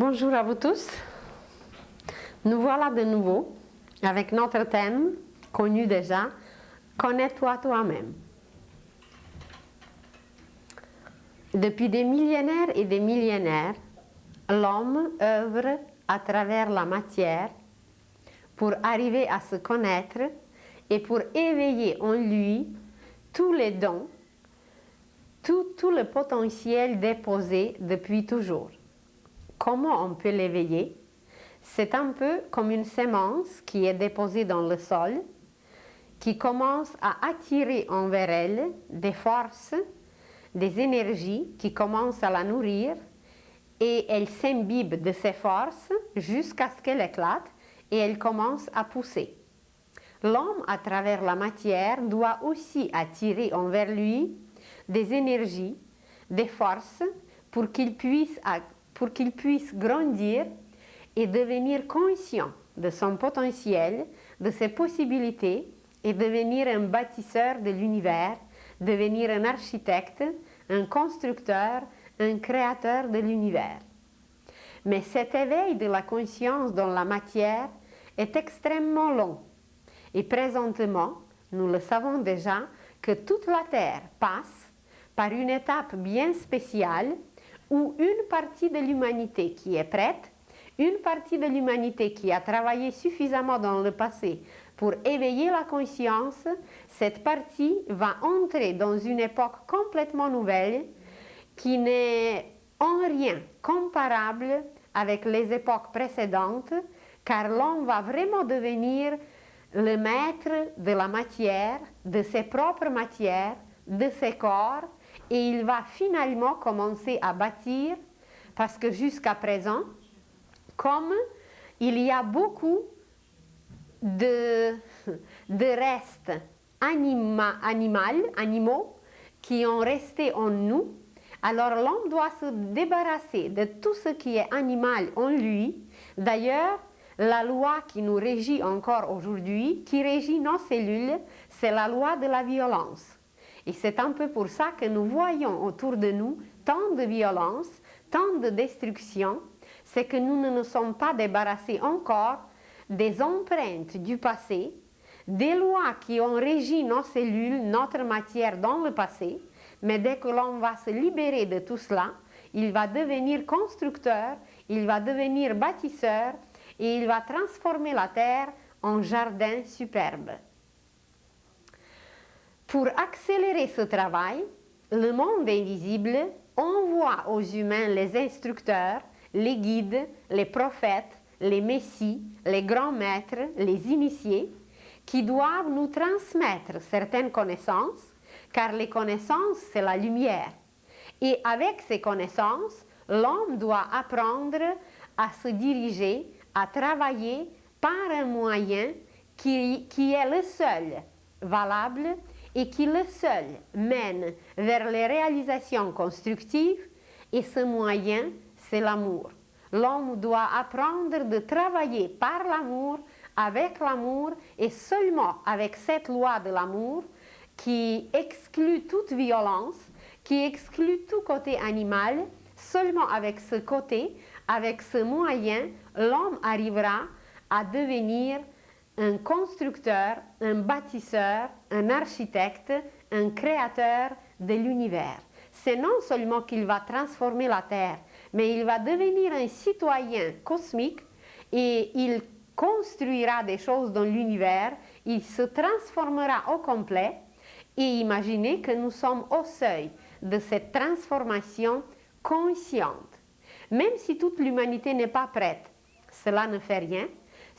Bonjour à vous tous. Nous voilà de nouveau avec notre thème connu déjà, Connais-toi toi-même. Depuis des millénaires et des millénaires, l'homme œuvre à travers la matière pour arriver à se connaître et pour éveiller en lui tous les dons, tout le potentiel déposé depuis toujours. Comment on peut l'éveiller? C'est un peu comme une semence qui est déposée dans le sol, qui commence à attirer envers elle des forces, des énergies qui commencent à la nourrir et elle s'imbibe de ces forces jusqu'à ce qu'elle éclate et elle commence à pousser. L'homme, à travers la matière, doit aussi attirer envers lui des énergies, des forces pour qu'il puisse grandir et devenir conscient de son potentiel, de ses possibilités et devenir un bâtisseur de l'univers, devenir un architecte, un constructeur, un créateur de l'univers. Mais cet éveil de la conscience dans la matière est extrêmement long. Et présentement, nous le savons déjà, que toute la Terre passe par une étape bien spéciale où une partie de l'humanité qui est prête, une partie de l'humanité qui a travaillé suffisamment dans le passé pour éveiller la conscience, cette partie va entrer dans une époque complètement nouvelle qui n'est en rien comparable avec les époques précédentes, car l'homme va vraiment devenir le maître de la matière, de ses propres matières, de ses corps, et il va finalement commencer à bâtir, parce que jusqu'à présent, comme il y a beaucoup de restes animaux qui ont resté en nous, alors l'homme doit se débarrasser de tout ce qui est animal en lui. D'ailleurs, la loi qui nous régit encore aujourd'hui, qui régit nos cellules, c'est la loi de la violence. Et c'est un peu pour ça que nous voyons autour de nous tant de violence, tant de destruction, c'est que nous ne nous sommes pas débarrassés encore des empreintes du passé, des lois qui ont régi nos cellules, notre matière dans le passé, mais dès que l'homme va se libérer de tout cela, il va devenir constructeur, il va devenir bâtisseur et il va transformer la terre en jardin superbe. Pour accélérer ce travail, le monde invisible envoie aux humains les instructeurs, les guides, les prophètes, les messies, les grands maîtres, les initiés, qui doivent nous transmettre certaines connaissances, car les connaissances, c'est la lumière. Et avec ces connaissances, l'homme doit apprendre à se diriger, à travailler par un moyen qui est le seul valable et qui le seul mène vers les réalisations constructives, et ce moyen, c'est l'amour. L'homme doit apprendre de travailler par l'amour, avec l'amour, et seulement avec cette loi de l'amour qui exclut toute violence, qui exclut tout côté animal, seulement avec ce côté, avec ce moyen, l'homme arrivera à devenir un constructeur, un bâtisseur, un architecte, un créateur de l'univers. C'est non seulement qu'il va transformer la Terre, mais il va devenir un citoyen cosmique et il construira des choses dans l'univers, il se transformera au complet. Et imaginez que nous sommes au seuil de cette transformation consciente. Même si toute l'humanité n'est pas prête, cela ne fait rien.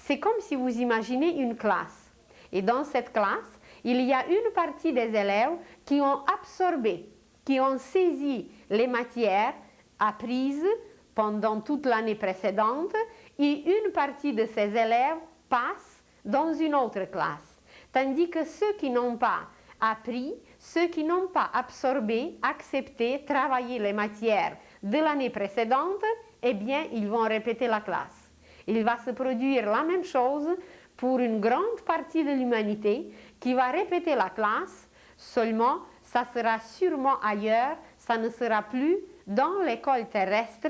C'est comme si vous imaginez une classe. Et dans cette classe, il y a une partie des élèves qui ont absorbé, qui ont saisi les matières apprises pendant toute l'année précédente, et une partie de ces élèves passe dans une autre classe. Tandis que ceux qui n'ont pas appris, ceux qui n'ont pas absorbé, accepté, travaillé les matières de l'année précédente, eh bien, ils vont répéter la classe. Il va se produire la même chose pour une grande partie de l'humanité qui va répéter la classe, seulement ça sera sûrement ailleurs, ça ne sera plus dans l'école terrestre,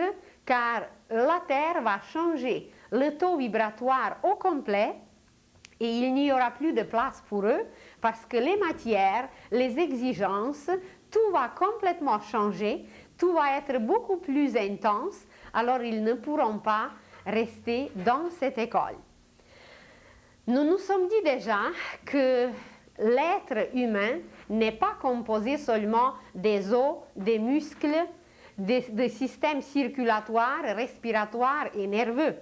car la Terre va changer le taux vibratoire au complet et il n'y aura plus de place pour eux parce que les matières, les exigences, tout va complètement changer, tout va être beaucoup plus intense, alors ils ne pourront pas rester dans cette école. Nous nous sommes dit déjà que l'être humain n'est pas composé seulement des os, des muscles, des systèmes circulatoires, respiratoires et nerveux,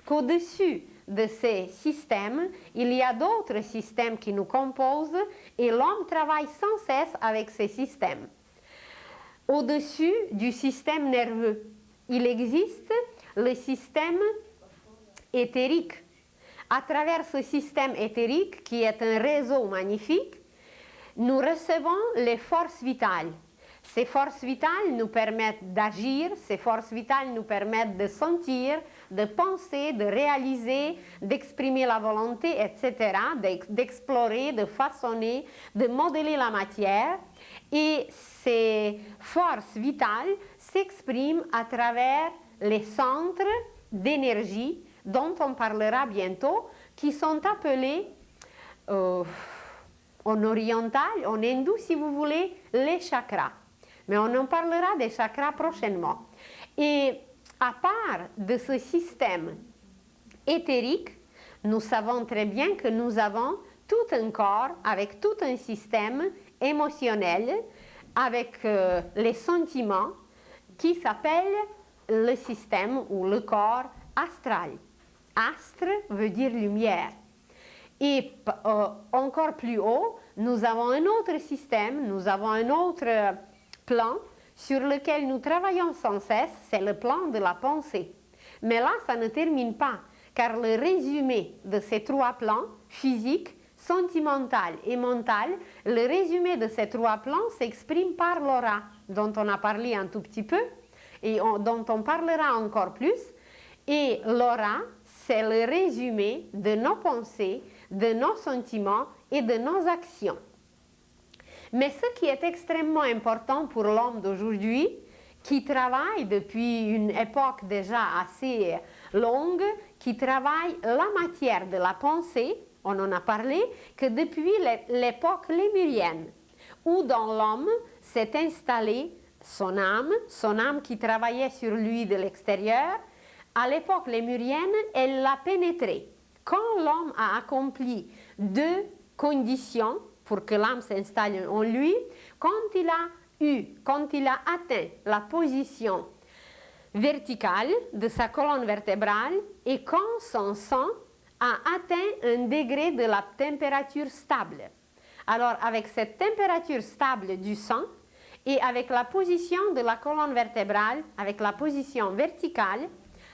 qu'au-dessus de ces systèmes, il y a d'autres systèmes qui nous composent et l'homme travaille sans cesse avec ces systèmes. Au-dessus du système nerveux, il existe le système éthérique. À travers ce système éthérique, qui est un réseau magnifique, nous recevons les forces vitales. Ces forces vitales nous permettent d'agir, ces forces vitales nous permettent de sentir, de penser, de réaliser, d'exprimer la volonté, etc., d'explorer, de façonner, de modeler la matière. Et ces forces vitales s'expriment à travers les centres d'énergie dont on parlera bientôt, qui sont appelés en oriental, en hindou si vous voulez, les chakras. Mais on en parlera des chakras prochainement. Et à part de ce système éthérique, nous savons très bien que nous avons tout un corps avec tout un système émotionnel, avec les sentiments qui s'appelle le système ou le corps astral. Astre veut dire lumière. Et encore plus haut, nous avons un autre système, nous avons un autre plan sur lequel nous travaillons sans cesse, c'est le plan de la pensée. Mais là, ça ne termine pas, car le résumé de ces trois plans, physique, sentimental et mental, le résumé de ces trois plans s'exprime par l'aura, dont on a parlé un tout petit peu, et dont on parlera encore plus. Et l'aura, c'est le résumé de nos pensées, de nos sentiments et de nos actions. Mais ce qui est extrêmement important pour l'homme d'aujourd'hui, qui travaille depuis une époque déjà assez longue, qui travaille la matière de la pensée, on en a parlé, que depuis l'époque lémurienne, où dans l'homme s'est installée son âme qui travaillait sur lui de l'extérieur. À l'époque lémurienne, elle l'a pénétré. Quand l'homme a accompli deux conditions pour que l'âme s'installe en lui, quand il a atteint la position verticale de sa colonne vertébrale et quand son sang a atteint un degré de la température stable. Alors, avec cette température stable du sang et avec la position de la colonne vertébrale, avec la position verticale,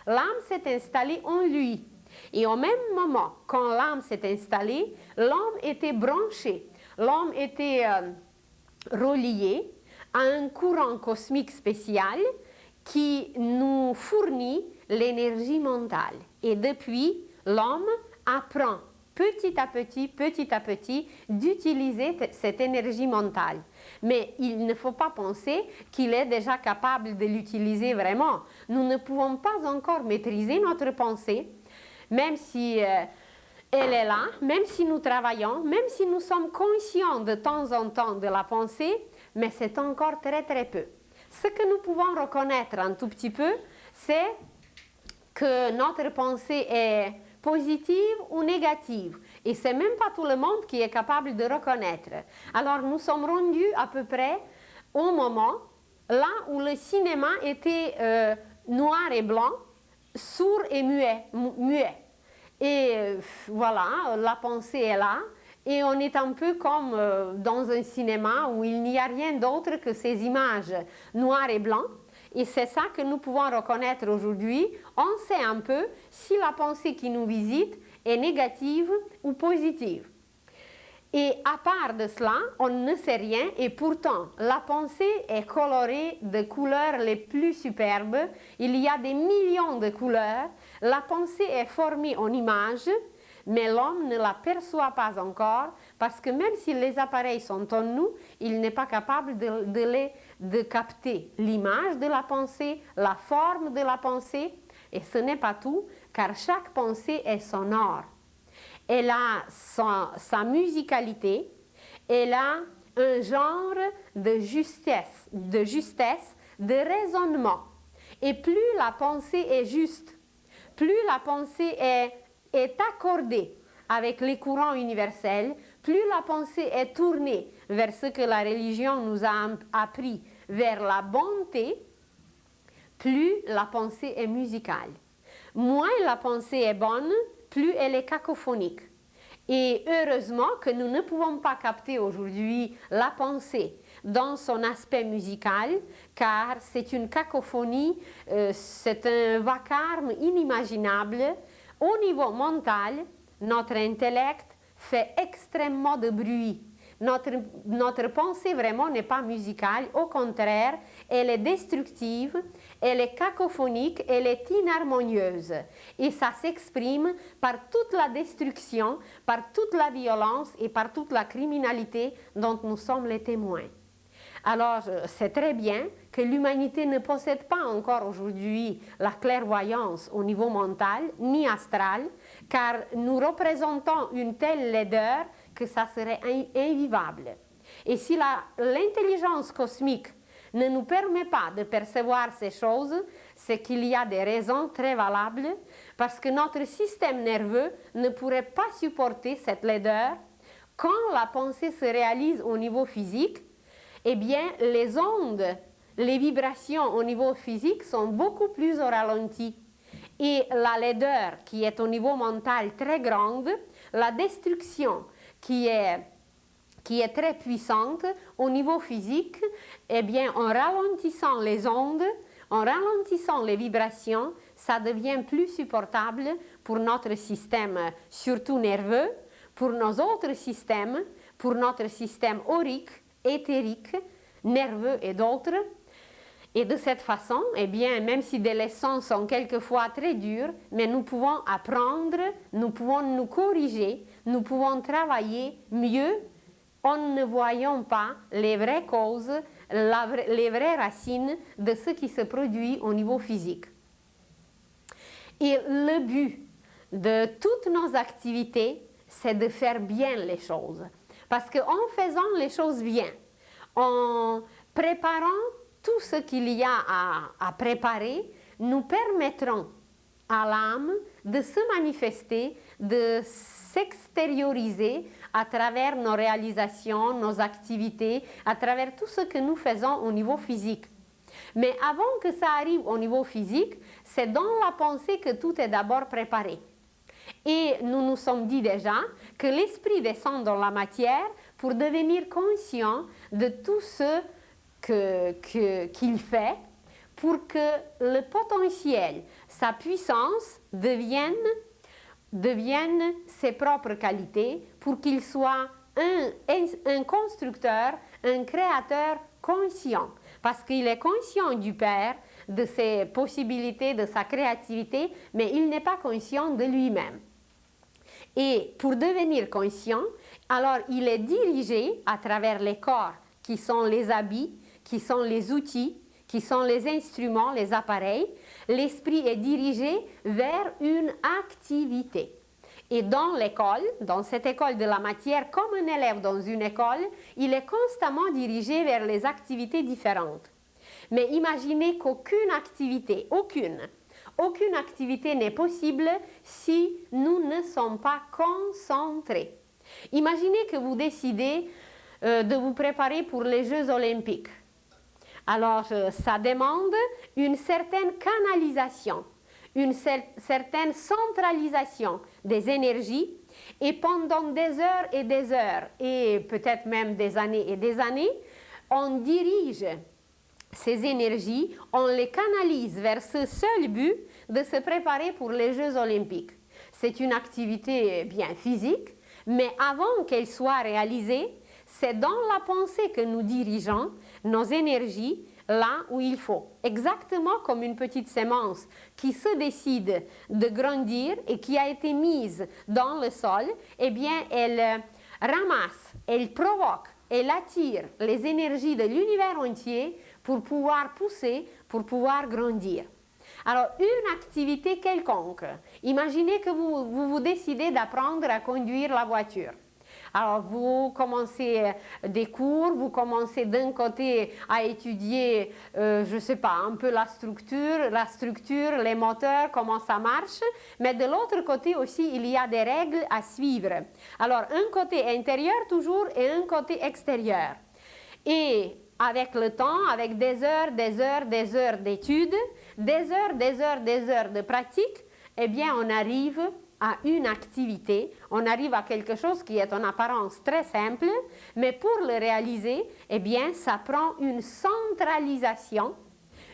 l'âme s'est installée en lui. Et au même moment, quand l'âme s'est installée, l'homme était branché, l'homme était relié à un courant cosmique spécial qui nous fournit l'énergie mentale. Et depuis, l'homme apprend petit à petit, d'utiliser cette énergie mentale. Mais il ne faut pas penser qu'il est déjà capable de l'utiliser vraiment. Nous ne pouvons pas encore maîtriser notre pensée, même si elle est là, même si nous travaillons, même si nous sommes conscients de temps en temps de la pensée, mais c'est encore très très peu. Ce que nous pouvons reconnaître un tout petit peu, c'est que notre pensée est positive ou négative. Et ce n'est même pas tout le monde qui est capable de reconnaître. Alors nous sommes rendus à peu près au moment là où le cinéma était noir et blanc, sourd et muet. Et voilà, la pensée est là. Et on est un peu comme dans un cinéma où il n'y a rien d'autre que ces images noires et blancs. Et c'est ça que nous pouvons reconnaître aujourd'hui. On sait un peu si la pensée qui nous visite est négative ou positive. Et à part de cela, on ne sait rien et pourtant la pensée est colorée de couleurs les plus superbes. Il y a des millions de couleurs. La pensée est formée en images, mais l'homme ne l'aperçoit pas encore parce que même si les appareils sont en nous, il n'est pas capable de capter l'image de la pensée, la forme de la pensée. Et ce n'est pas tout, car chaque pensée est sonore. Elle a sa musicalité, elle a un genre de justesse, de raisonnement. Et plus la pensée est juste, plus la pensée est accordée avec les courants universels, plus la pensée est tournée vers ce que la religion nous a appris, vers la bonté, plus la pensée est musicale. Moins la pensée est bonne, plus elle est cacophonique. Et heureusement que nous ne pouvons pas capter aujourd'hui la pensée dans son aspect musical, car c'est une cacophonie, c'est un vacarme inimaginable. Au niveau mental, notre intellect fait extrêmement de bruit. Notre pensée vraiment n'est pas musicale, au contraire, elle est destructive, elle est cacophonique, elle est inharmonieuse. Et ça s'exprime par toute la destruction, par toute la violence et par toute la criminalité dont nous sommes les témoins. Alors, c'est très bien que l'humanité ne possède pas encore aujourd'hui la clairvoyance au niveau mental ni astral, car nous représentons une telle laideur que ça serait invivable. Et si l'intelligence cosmique ne nous permet pas de percevoir ces choses, c'est qu'il y a des raisons très valables, parce que notre système nerveux ne pourrait pas supporter cette laideur. Quand la pensée se réalise au niveau physique, eh bien, les ondes, les vibrations au niveau physique sont beaucoup plus au ralenti. Et la laideur qui est au niveau mental très grande, la destruction qui est très puissante au niveau physique, eh bien, en ralentissant les ondes, en ralentissant les vibrations, ça devient plus supportable pour notre système, surtout nerveux, pour nos autres systèmes, pour notre système aurique, éthérique, nerveux et d'autres. Et de cette façon, eh bien, même si des leçons sont quelquefois très dures, mais nous pouvons apprendre, nous pouvons nous corriger, nous pouvons travailler mieux en ne voyant pas les vraies causes, les vraies racines de ce qui se produit au niveau physique. Et le but de toutes nos activités, c'est de faire bien les choses. Parce qu'en faisant les choses bien, en préparant tout ce qu'il y a à préparer, nous permettrons à l'âme de se manifester, de s'extérioriser à travers nos réalisations, nos activités, à travers tout ce que nous faisons au niveau physique. Mais avant que ça arrive au niveau physique, c'est dans la pensée que tout est d'abord préparé. Et nous nous sommes dit déjà que l'esprit descend dans la matière pour devenir conscient de tout ce qu'il fait, pour que le potentiel, sa puissance devienne ses propres qualités, pour qu'il soit un constructeur, un créateur conscient. Parce qu'il est conscient du Père, de ses possibilités, de sa créativité, mais il n'est pas conscient de lui-même. Et pour devenir conscient, alors il est dirigé à travers les corps, qui sont les habits, qui sont les outils, qui sont les instruments, les appareils. L'esprit est dirigé vers une activité. Et dans l'école, dans cette école de la matière, comme un élève dans une école, il est constamment dirigé vers les activités différentes. Mais imaginez qu'aucune activité n'est possible si nous ne sommes pas concentrés. Imaginez que vous décidez de vous préparer pour les Jeux olympiques. Alors, ça demande une certaine canalisation, une certaine centralisation des énergies, et pendant des heures, et peut-être même des années et des années, on dirige ces énergies, on les canalise vers ce seul but de se préparer pour les Jeux olympiques. C'est une activité bien physique, mais avant qu'elle soit réalisée, c'est dans la pensée que nous dirigeons nos énergies là où il faut. Exactement comme une petite semence qui se décide de grandir et qui a été mise dans le sol, eh bien, elle ramasse, elle provoque, elle attire les énergies de l'univers entier pour pouvoir pousser, pour pouvoir grandir. Alors, une activité quelconque. Imaginez que vous décidez d'apprendre à conduire la voiture. Alors, vous commencez des cours, vous commencez d'un côté à étudier, je ne sais pas, un peu la structure, les moteurs, comment ça marche, mais de l'autre côté aussi, il y a des règles à suivre. Alors, un côté intérieur toujours et un côté extérieur. Et avec le temps, avec des heures d'études, des heures de pratique, eh bien, on arrive à une activité, on arrive à quelque chose qui est en apparence très simple, mais pour le réaliser, eh bien, ça prend une centralisation,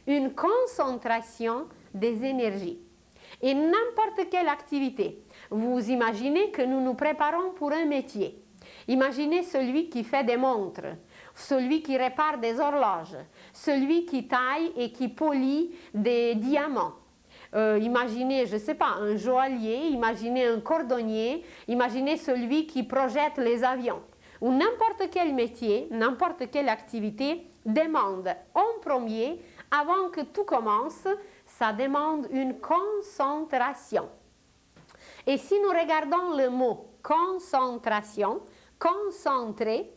une concentration des énergies. Et n'importe quelle activité, vous imaginez que nous nous préparons pour un métier. Imaginez celui qui fait des montres, celui qui répare des horloges, celui qui taille et qui polit des diamants. Imaginez, je ne sais pas, un joaillier, imaginez un cordonnier, imaginez celui qui projette les avions. Ou n'importe quel métier, n'importe quelle activité demande en premier, avant que tout commence, ça demande une concentration. Et si nous regardons le mot concentration, concentrer,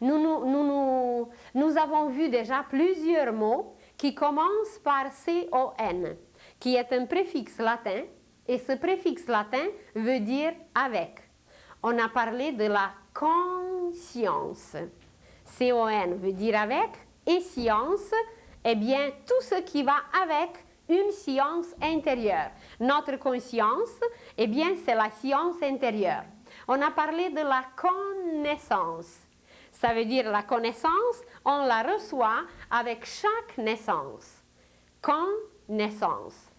nous avons vu déjà plusieurs mots qui commencent par CON, qui est un préfixe latin, et ce préfixe latin veut dire avec. On a parlé de la conscience. CON veut dire avec, et science, eh bien, tout ce qui va avec une science intérieure. Notre conscience, eh bien, c'est la science intérieure. On a parlé de la connaissance. Ça veut dire la connaissance, on la reçoit avec chaque naissance. Connaissance.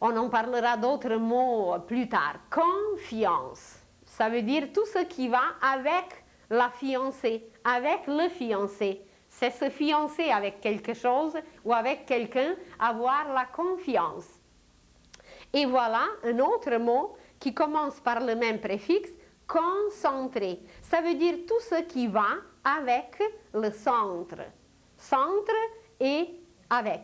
On en parlera d'autres mots plus tard. Confiance. Ça veut dire tout ce qui va avec la fiancée, avec le fiancé. C'est se fiancer avec quelque chose ou avec quelqu'un, avoir la confiance. Et voilà un autre mot qui commence par le même préfixe, concentrer. Ça veut dire tout ce qui va avec le centre. Centre et avec.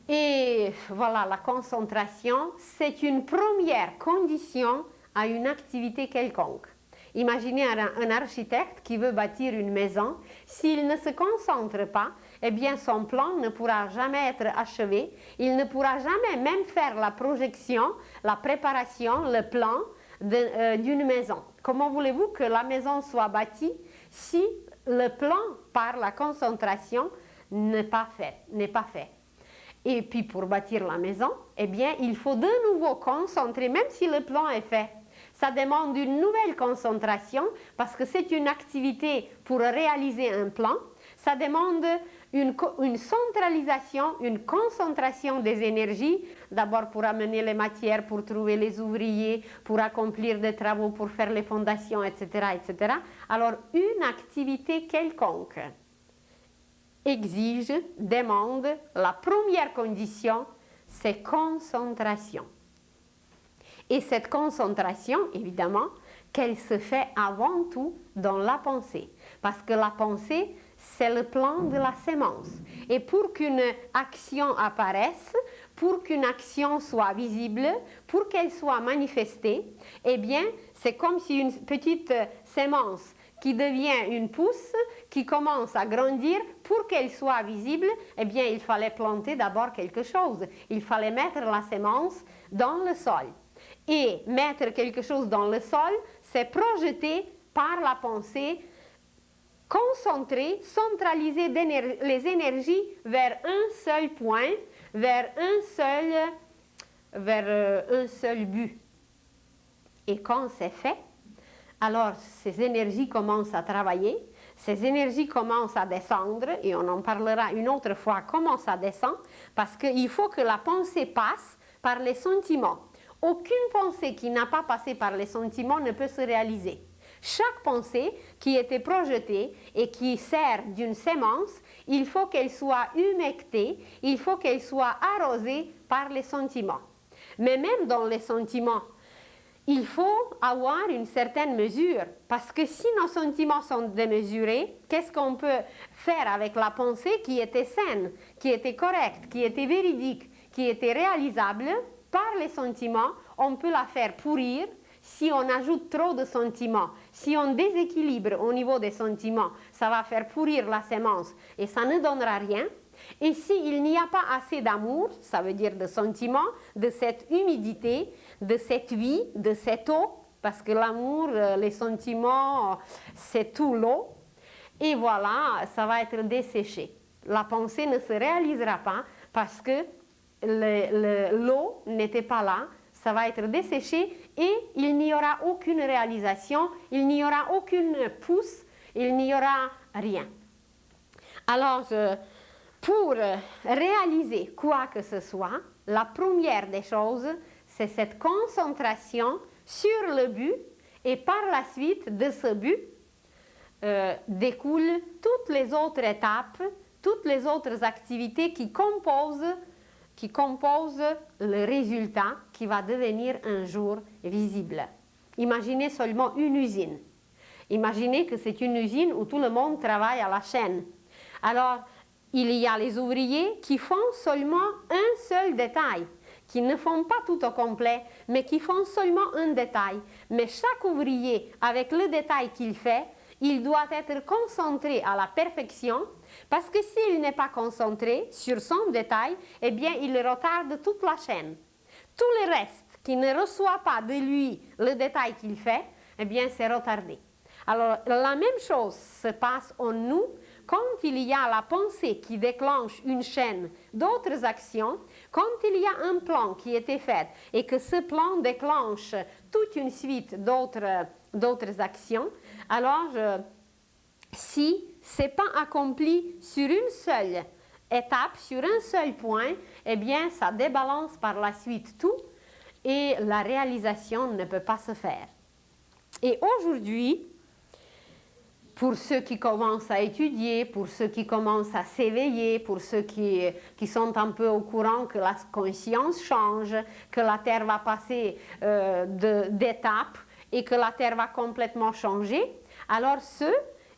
Et voilà, la concentration, c'est une première condition à une activité quelconque. Imaginez un architecte qui veut bâtir une maison. S'il ne se concentre pas, eh bien son plan ne pourra jamais être achevé. Il ne pourra jamais même faire la projection, la préparation, le plan d'une maison. Comment voulez-vous que la maison soit bâtie si le plan par la concentration n'est pas fait? Et puis pour bâtir la maison, eh bien il faut de nouveau concentrer, même si le plan est fait. Ça demande une nouvelle concentration parce que c'est une activité pour réaliser un plan. Ça demande une centralisation, une concentration des énergies, d'abord pour amener les matières, pour trouver les ouvriers, pour accomplir des travaux, pour faire les fondations, etc., etc. Alors, une activité quelconque exige, demande, la première condition, c'est concentration. Et cette concentration, évidemment, qu'elle se fait avant tout dans la pensée. Parce que la pensée, c'est le plan de la sémence. Et pour qu'une action apparaisse, pour qu'une action soit visible, pour qu'elle soit manifestée, eh bien, c'est comme si une petite sémence qui devient une pousse, qui commence à grandir, pour qu'elle soit visible, eh bien, il fallait planter d'abord quelque chose. Il fallait mettre la sémence dans le sol. Et mettre quelque chose dans le sol, c'est projeter par la pensée, concentrer, centraliser les énergies vers un seul point, vers un seul but. Et quand c'est fait, alors ces énergies commencent à travailler, ces énergies commencent à descendre, et on en parlera une autre fois comment ça descend, parce qu'il faut que la pensée passe par les sentiments. Aucune pensée qui n'a pas passé par les sentiments ne peut se réaliser. Chaque pensée qui était projetée et qui sert d'une sémence, il faut qu'elle soit humectée, il faut qu'elle soit arrosée par les sentiments. Mais même dans les sentiments, il faut avoir une certaine mesure, parce que si nos sentiments sont démesurés, qu'est-ce qu'on peut faire avec la pensée qui était saine, qui était correcte, qui était véridique, qui était réalisable? Par les sentiments, on peut la faire pourrir si on ajoute trop de sentiments. Si on déséquilibre au niveau des sentiments, ça va faire pourrir la sémence et ça ne donnera rien. Et s'il n'y a pas assez d'amour, ça veut dire de sentiments, de cette humidité, de cette vie, de cette eau, parce que l'amour, les sentiments, c'est tout l'eau, et voilà, ça va être desséché. La pensée ne se réalisera pas parce que l'eau n'était pas là, ça va être desséché et il n'y aura aucune réalisation, il n'y aura aucune pousse, il n'y aura rien. Alors, pour réaliser quoi que ce soit, la première des choses, c'est cette concentration sur le but et par la suite de ce but découlent toutes les autres étapes, toutes les autres activités qui composent le résultat qui va devenir un jour visible. Imaginez seulement une usine. Imaginez que c'est une usine où tout le monde travaille à la chaîne. Alors, il y a les ouvriers qui font seulement un seul détail, qui ne font pas tout au complet, mais qui font seulement un détail. Mais chaque ouvrier, avec le détail qu'il fait, il doit être concentré à la perfection, parce que s'il n'est pas concentré sur son détail, eh bien, il retarde toute la chaîne. Tout le reste qui ne reçoit pas de lui le détail qu'il fait, eh bien, c'est retardé. Alors, la même chose se passe en nous quand il y a la pensée qui déclenche une chaîne d'autres actions, quand il y a un plan qui était fait et que ce plan déclenche toute une suite d'autres actions, alors si ce n'est pas accompli sur une seule étape, sur un seul point, eh bien ça débalance par la suite tout et la réalisation ne peut pas se faire. Et aujourd'hui, pour ceux qui commencent à étudier, pour ceux qui commencent à s'éveiller, pour ceux qui sont un peu au courant que la conscience change, que la Terre va passer d'étapes et que la Terre va complètement changer, alors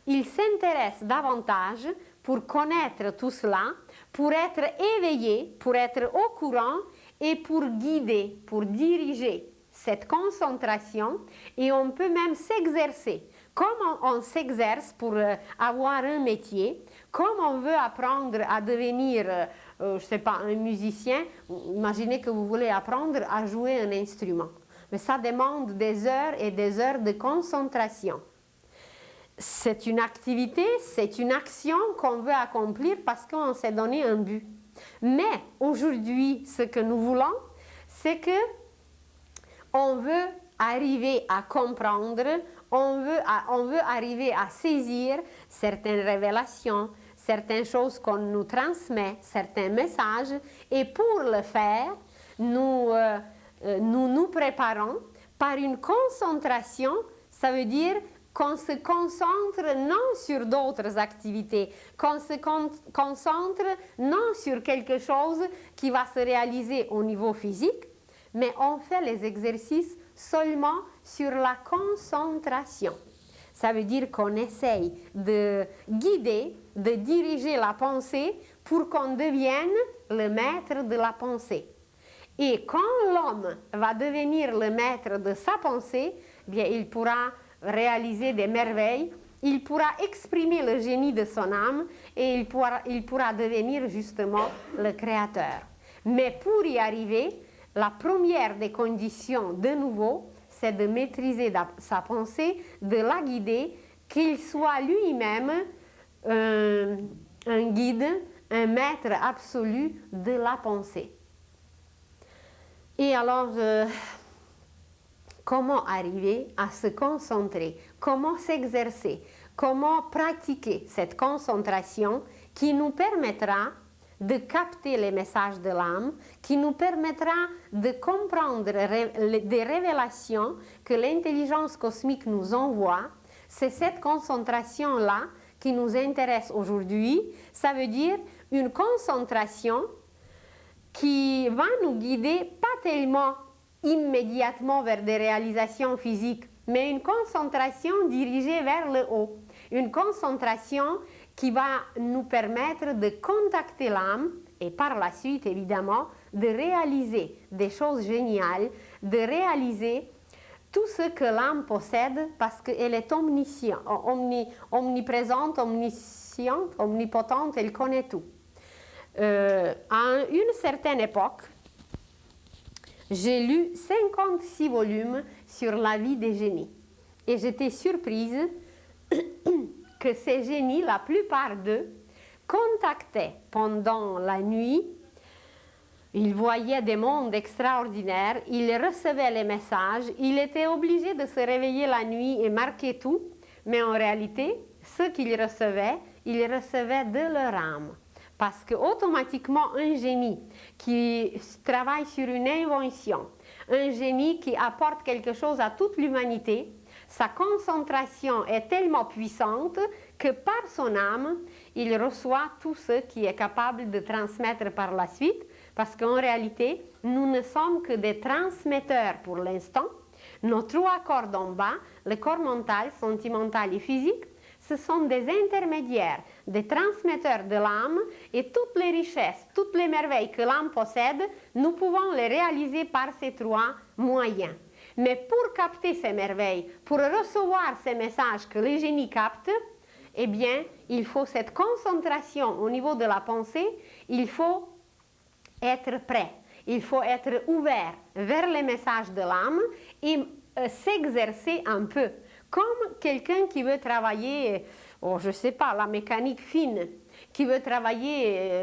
ils s'intéressent davantage pour connaître tout cela, pour être éveillés, pour être au courant et pour guider, pour diriger cette concentration et on peut même s'exercer. Comme on s'exerce pour avoir un métier, comme on veut apprendre à devenir, je ne sais pas, un musicien, imaginez que vous voulez apprendre à jouer un instrument. Mais ça demande des heures et des heures de concentration. C'est une activité, c'est une action qu'on veut accomplir parce qu'on s'est donné un but. Mais aujourd'hui, ce que nous voulons, c'est que on veut arriver à comprendre, on veut arriver à saisir certaines révélations, certaines choses qu'on nous transmet, certains messages. Et pour le faire, nous nous préparons par une concentration, ça veut dire qu'on se concentre non sur d'autres activités, qu'on se concentre non sur quelque chose qui va se réaliser au niveau physique, mais on fait les exercices seulement sur la concentration. Ça veut dire qu'on essaye de guider, de diriger la pensée pour qu'on devienne le maître de la pensée. Et quand l'homme va devenir le maître de sa pensée, bien, il pourra réaliser des merveilles, il pourra exprimer le génie de son âme et il pourra devenir justement le créateur. Mais pour y arriver, la première des conditions, de nouveau, c'est de maîtriser sa pensée, de la guider, qu'il soit lui-même un guide, un maître absolu de la pensée. Et alors, comment arriver à se concentrer? Comment s'exercer? Comment pratiquer cette concentration qui nous permettra de capter les messages de l'âme, qui nous permettra de comprendre des révélations que l'intelligence cosmique nous envoie. C'est cette concentration-là qui nous intéresse aujourd'hui. Ça veut dire une concentration qui va nous guider pas tellement immédiatement vers des réalisations physiques, mais une concentration dirigée vers le haut. Une concentration qui va nous permettre de contacter l'âme et par la suite, évidemment, de réaliser des choses géniales, de réaliser tout ce que l'âme possède parce qu'elle est omniprésente, omnisciente, omnipotente, elle connaît tout. À une certaine époque, j'ai lu 56 volumes sur la vie des génies. Et j'étais surprise que ces génies, la plupart d'eux, contactaient pendant la nuit. Ils voyaient des mondes extraordinaires, ils recevaient les messages, ils étaient obligés de se réveiller la nuit et marquer tout. Mais en réalité, ce qu'ils recevaient, ils recevaient de leur âme. Parce qu'automatiquement, un génie qui travaille sur une invention, un génie qui apporte quelque chose à toute l'humanité, sa concentration est tellement puissante que par son âme, il reçoit tout ce qu'il est capable de transmettre par la suite, parce qu'en réalité, nous ne sommes que des transmetteurs pour l'instant. Nos trois corps en bas, le corps mental, sentimental et physique, ce sont des intermédiaires, des transmetteurs de l'âme, et toutes les richesses, toutes les merveilles que l'âme possède, nous pouvons les réaliser par ces trois moyens. Mais pour capter ces merveilles, pour recevoir ces messages que les génies captent, eh bien, il faut cette concentration au niveau de la pensée, il faut être prêt, il faut être ouvert vers les messages de l'âme et s'exercer un peu. Comme quelqu'un qui veut travailler, je ne sais pas, la mécanique fine, qui veut travailler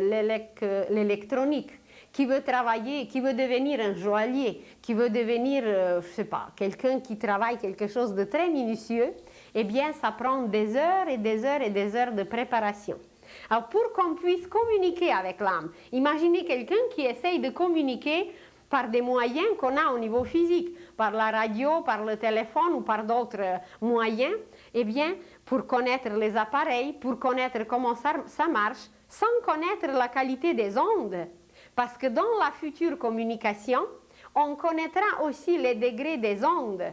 l'électronique, qui veut travailler, qui veut devenir un joaillier, qui veut devenir, je ne sais pas, quelqu'un qui travaille quelque chose de très minutieux, eh bien, ça prend des heures et des heures et des heures de préparation. Alors, pour qu'on puisse communiquer avec l'âme, imaginez quelqu'un qui essaye de communiquer par des moyens qu'on a au niveau physique, par la radio, par le téléphone ou par d'autres moyens, eh bien, pour connaître les appareils, pour connaître comment ça marche, sans connaître la qualité des ondes. Parce que dans la future communication, on connaîtra aussi les degrés des ondes.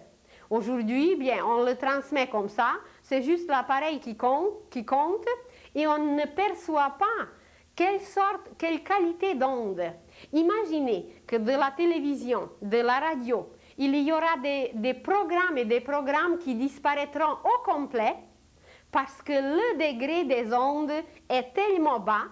Aujourd'hui, bien, on le transmet comme ça, c'est juste l'appareil qui compte, et on ne perçoit pas quelle qualité d'onde. Imaginez que de la télévision, de la radio, il y aura des programmes et des programmes qui disparaîtront au complet parce que le degré des ondes est tellement bas,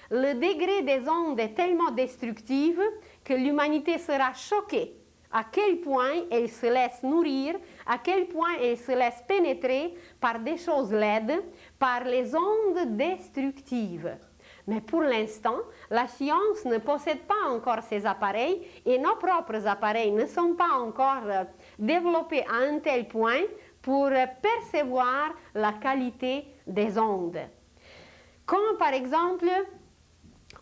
le degré des ondes est tellement destructif que l'humanité sera choquée à quel point elle se laisse nourrir, à quel point elle se laisse pénétrer par des choses laides, par les ondes destructives. Mais pour l'instant, la science ne possède pas encore ces appareils et nos propres appareils ne sont pas encore développés à un tel point pour percevoir la qualité des ondes. Comme par exemple,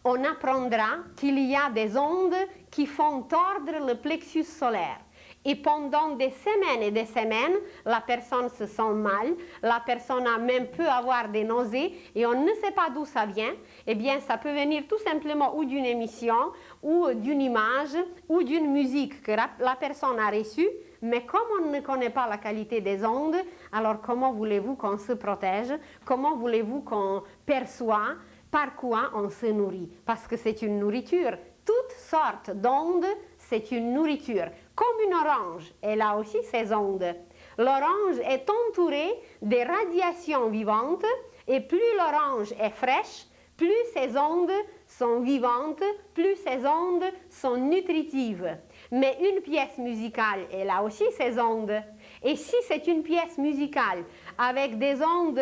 on apprendra qu'il y a des ondes qui font tordre le plexus solaire. Et pendant des semaines et des semaines, la personne se sent mal, la personne a même peut avoir des nausées et on ne sait pas d'où ça vient. Eh bien, ça peut venir tout simplement ou d'une émission, ou d'une image, ou d'une musique que la personne a reçue. Mais comme on ne connaît pas la qualité des ondes, alors comment voulez-vous qu'on se protège? Comment voulez-vous qu'on perçoit par quoi on se nourrit? Parce que c'est une nourriture. Toutes sortes d'ondes, c'est une nourriture. Comme une orange, elle a aussi ses ondes. L'orange est entourée des radiations vivantes et plus l'orange est fraîche, plus ses ondes sont vivantes, plus ses ondes sont nutritives. Mais une pièce musicale, elle a aussi ses ondes. Et si c'est une pièce musicale avec des ondes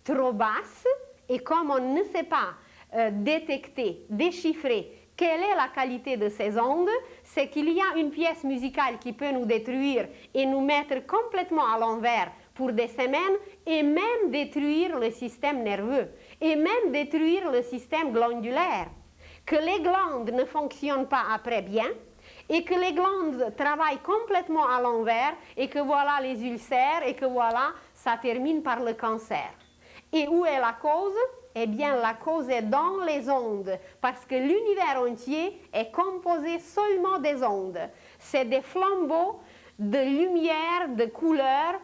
trop basses, et comme on ne sait pas détecter, déchiffrer quelle est la qualité de ces ondes, c'est qu'il y a une pièce musicale qui peut nous détruire et nous mettre complètement à l'envers pour des semaines et même détruire le système nerveux et même détruire le système glandulaire. que les glandes ne fonctionnent pas après bien, et que les glandes travaillent complètement à l'envers, et que voilà les ulcères, et que voilà, ça termine par le cancer. Et où est la cause? Eh bien, la cause est dans les ondes, parce que l'univers entier est composé seulement des ondes. C'est des flambeaux de lumière, de couleurs,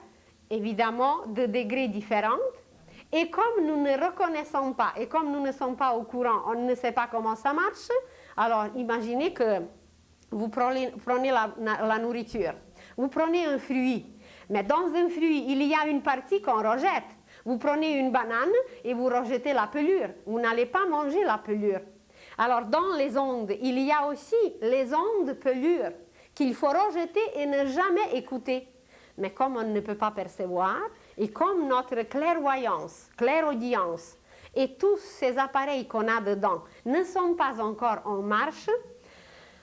évidemment, de degrés différents. Et comme nous ne reconnaissons pas, et comme nous ne sommes pas au courant, on ne sait pas comment ça marche, alors imaginez que vous prenez la nourriture, vous prenez un fruit, mais dans un fruit, il y a une partie qu'on rejette. Vous prenez une banane et vous rejetez la pelure. Vous n'allez pas manger la pelure. Alors, dans les ondes, il y a aussi les ondes pelures qu'il faut rejeter et ne jamais écouter. Mais comme on ne peut pas percevoir, et comme notre clairvoyance, clairaudience et tous ces appareils qu'on a dedans ne sont pas encore en marche,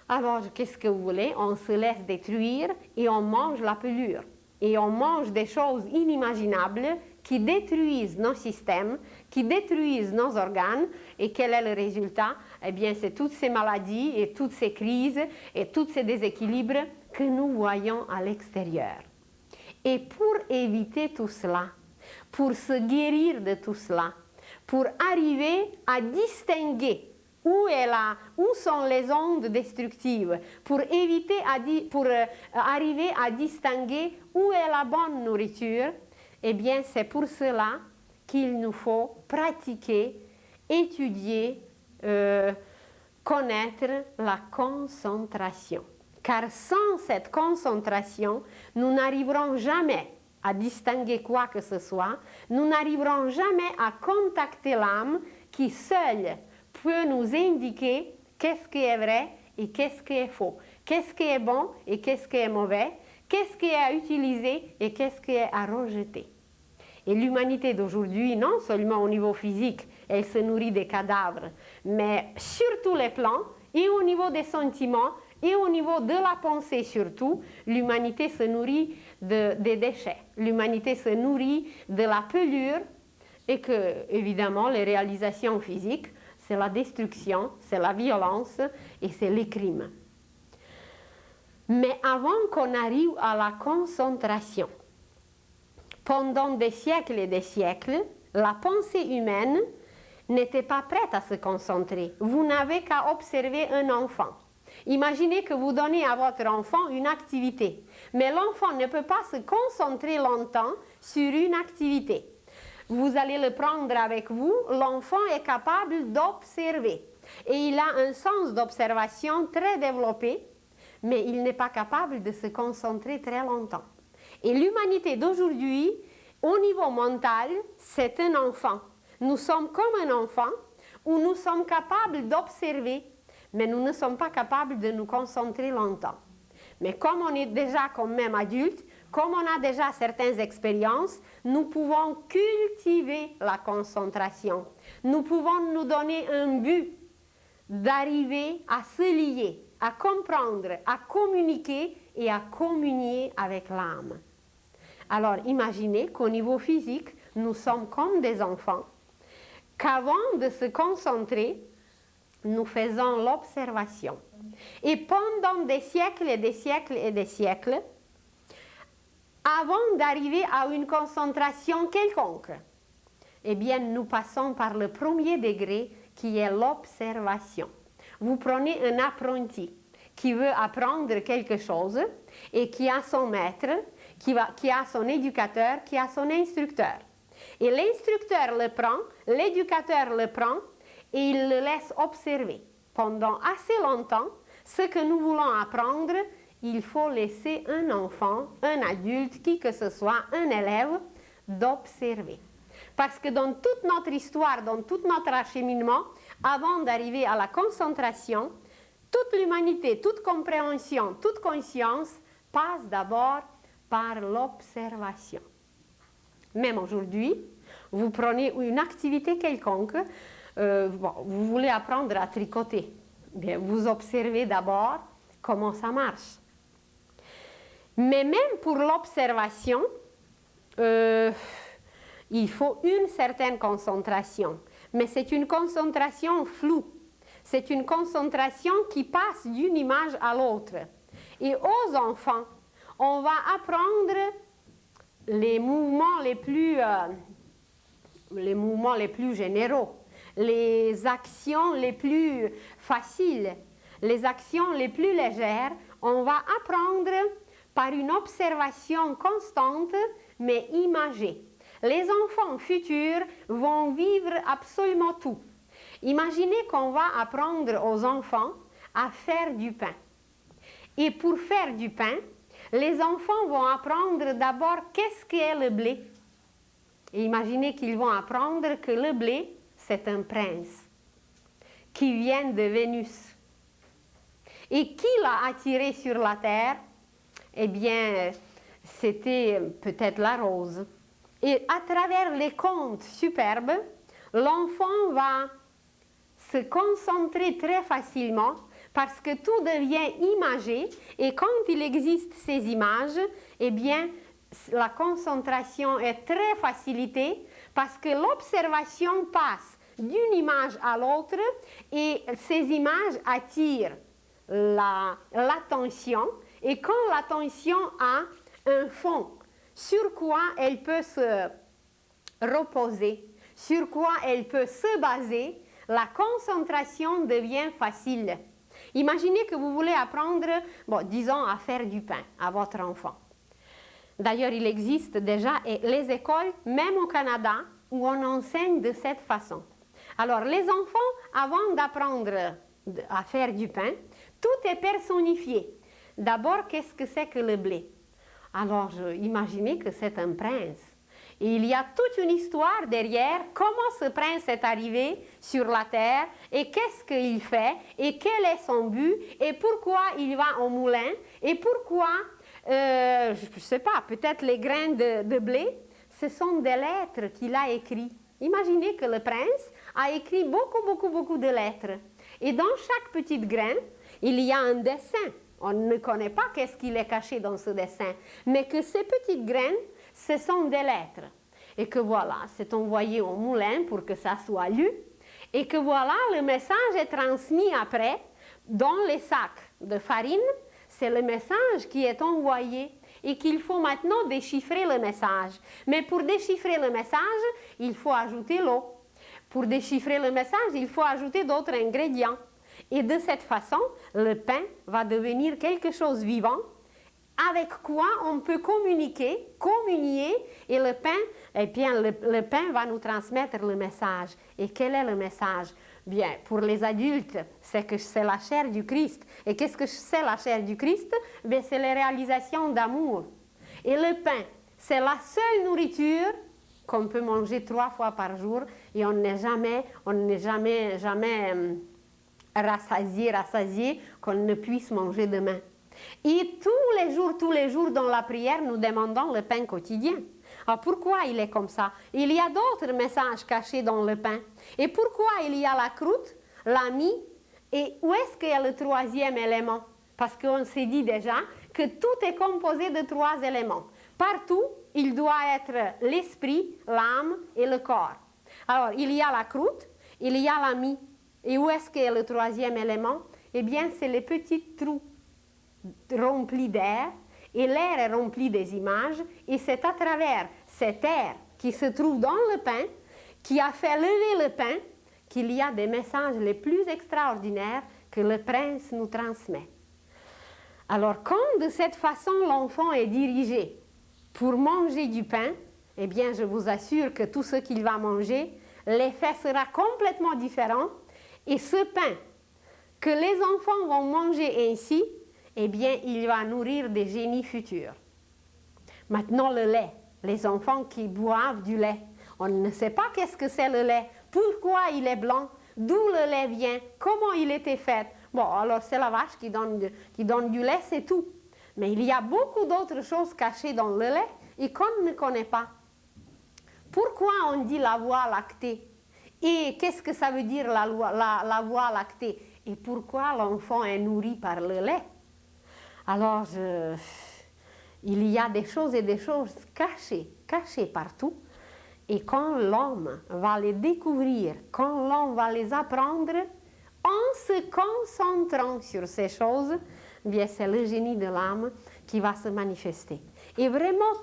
alors qu'est-ce que vous voulez? On se laisse détruire et on mange la pelure. Et on mange des choses inimaginables qui détruisent nos systèmes, qui détruisent nos organes. Et quel est le résultat? Eh bien, c'est toutes ces maladies et toutes ces crises et tous ces déséquilibres que nous voyons à l'extérieur. Et pour éviter tout cela, pour se guérir de tout cela, pour arriver à distinguer où sont les ondes destructives, pour arriver à distinguer où est la bonne nourriture, eh bien, c'est pour cela qu'il nous faut pratiquer, étudier, connaître la concentration. Car sans cette concentration, nous n'arriverons jamais à distinguer quoi que ce soit, nous n'arriverons jamais à contacter l'âme qui seule peut nous indiquer qu'est-ce qui est vrai et qu'est-ce qui est faux, qu'est-ce qui est bon et qu'est-ce qui est mauvais, qu'est-ce qui est à utiliser et qu'est-ce qui est à rejeter. Et l'humanité d'aujourd'hui, non seulement au niveau physique, elle se nourrit des cadavres, mais sur tous les plans et au niveau des sentiments et au niveau de la pensée surtout, l'humanité se nourrit des déchets. L'humanité se nourrit de la pelure et que, évidemment, les réalisations physiques, c'est la destruction, c'est la violence et c'est les crimes. Mais avant qu'on arrive à la concentration, pendant des siècles et des siècles, la pensée humaine n'était pas prête à se concentrer. Vous n'avez qu'à observer un enfant. Imaginez que vous donnez à votre enfant une activité, mais l'enfant ne peut pas se concentrer longtemps sur une activité. Vous allez le prendre avec vous, l'enfant est capable d'observer. Et il a un sens d'observation très développé, mais il n'est pas capable de se concentrer très longtemps. Et l'humanité d'aujourd'hui, au niveau mental, c'est un enfant. Nous sommes comme un enfant où nous sommes capables d'observer, mais nous ne sommes pas capables de nous concentrer longtemps. Mais comme on est déjà quand même adulte, comme on a déjà certaines expériences, nous pouvons cultiver la concentration. Nous pouvons nous donner un but d'arriver à se lier, à comprendre, à communiquer et à communier avec l'âme. Alors imaginez qu'au niveau physique, nous sommes comme des enfants, qu'avant de se concentrer, nous faisons l'observation. Et pendant des siècles et des siècles et des siècles, avant d'arriver à une concentration quelconque, eh bien, nous passons par le premier degré qui est l'observation. Vous prenez un apprenti qui veut apprendre quelque chose et qui a son maître, qui a son éducateur, qui a son instructeur. Et l'instructeur le prend, l'éducateur le prend et il le laisse observer. Pendant assez longtemps, ce que nous voulons apprendre, il faut laisser un enfant, un adulte, qui que ce soit, un élève, d'observer. Parce que dans toute notre histoire, dans tout notre acheminement, avant d'arriver à la concentration, toute l'humanité, toute compréhension, toute conscience passe d'abord par l'observation. Même aujourd'hui, vous prenez une activité quelconque, vous voulez apprendre à tricoter. Bien, vous observez d'abord comment ça marche. Mais même pour l'observation, il faut une certaine concentration. Mais c'est une concentration floue. c'est une concentration qui passe d'une image à l'autre. Et aux enfants, on va apprendre les mouvements les plus généraux, les actions les plus faciles, les actions les plus légères. On va apprendre par une observation constante mais imagée. Les enfants futurs vont vivre absolument tout. Imaginez qu'on va apprendre aux enfants à faire du pain. Et pour faire du pain, les enfants vont apprendre d'abord qu'est-ce qu'est le blé. Et imaginez qu'ils vont apprendre que le blé, c'est un prince qui vient de Vénus. Et qui l'a attiré sur la terre? Eh bien, c'était peut-être la rose. Et à travers les contes superbes, l'enfant va se concentrer très facilement parce que tout devient imagé et quand il existe ces images, eh bien, la concentration est très facilitée parce que l'observation passe d'une image à l'autre et ces images attirent l'attention et quand l'attention a un fond sur quoi elle peut se reposer, sur quoi elle peut se baser, la concentration devient facile. Imaginez que vous voulez apprendre, disons, à faire du pain à votre enfant. D'ailleurs, il existe déjà les écoles, même au Canada, où on enseigne de cette façon. Alors, les enfants, avant d'apprendre à faire du pain, tout est personnifié. D'abord, qu'est-ce que c'est que le blé? Alors, imaginez que c'est un prince. Et il y a toute une histoire derrière, comment ce prince est arrivé sur la terre, et qu'est-ce qu'il fait, et quel est son but, et pourquoi il va au moulin, et pourquoi, je ne sais pas, peut-être les grains de blé, ce sont des lettres qu'il a écrites. Imaginez que le prince a écrit beaucoup de lettres. Et dans chaque petite grain, il y a un dessin. On ne connaît pas qu'est-ce qu'il est caché dans ce dessin, mais que ces petites graines, ce sont des lettres. Et que voilà, c'est envoyé au moulin pour que ça soit lu. Et que voilà, le message est transmis après dans les sacs de farine. C'est le message qui est envoyé et qu'il faut maintenant déchiffrer le message. Mais pour déchiffrer le message, il faut ajouter l'eau. Pour déchiffrer le message, il faut ajouter d'autres ingrédients. Et de cette façon, le pain va devenir quelque chose de vivant avec quoi on peut communier, et le pain, eh bien, le pain va nous transmettre le message. Et quel est le message? Bien, pour les adultes, c'est que c'est la chair du Christ. Et qu'est-ce que c'est la chair du Christ? Bien, c'est les réalisations d'amour. Et le pain, c'est la seule nourriture qu'on peut manger 3 fois par jour et on n'est jamais rassasié qu'on ne puisse manger demain. Et tous les jours dans la prière, nous demandons le pain quotidien. Alors pourquoi il est comme ça? Il y a d'autres messages cachés dans le pain. Et pourquoi il y a la croûte, la mie, et où est-ce qu'il y a le 3e élément? Parce qu'on s'est dit déjà que tout est composé de 3 éléments. Partout, il doit être l'esprit, l'âme et le corps. Alors, il y a la croûte, il y a la mie. Et où est-ce qu'il y a le 3e élément? Eh bien, c'est les petits trous remplis d'air, et l'air est rempli des images, et c'est à travers cet air qui se trouve dans le pain, qui a fait lever le pain, qu'il y a des messages les plus extraordinaires que le prince nous transmet. Alors, quand de cette façon l'enfant est dirigé pour manger du pain, eh bien, je vous assure que tout ce qu'il va manger, l'effet sera complètement différent, et ce pain que les enfants vont manger ainsi, eh bien, il va nourrir des génies futurs. Maintenant, le lait. Les enfants qui boivent du lait. On ne sait pas qu'est-ce que c'est le lait, pourquoi il est blanc, d'où le lait vient, comment il était fait. Bon, alors c'est la vache qui donne du lait, c'est tout. Mais il y a beaucoup d'autres choses cachées dans le lait et qu'on ne connaît pas. Pourquoi on dit la voie lactée? Et qu'est-ce que ça veut dire la voie lactée? Et pourquoi l'enfant est nourri par le lait? Alors, il y a des choses et des choses cachées partout. Et quand l'homme va les découvrir, quand l'homme va les apprendre, en se concentrant sur ces choses, bien c'est le génie de l'âme qui va se manifester. Et vraiment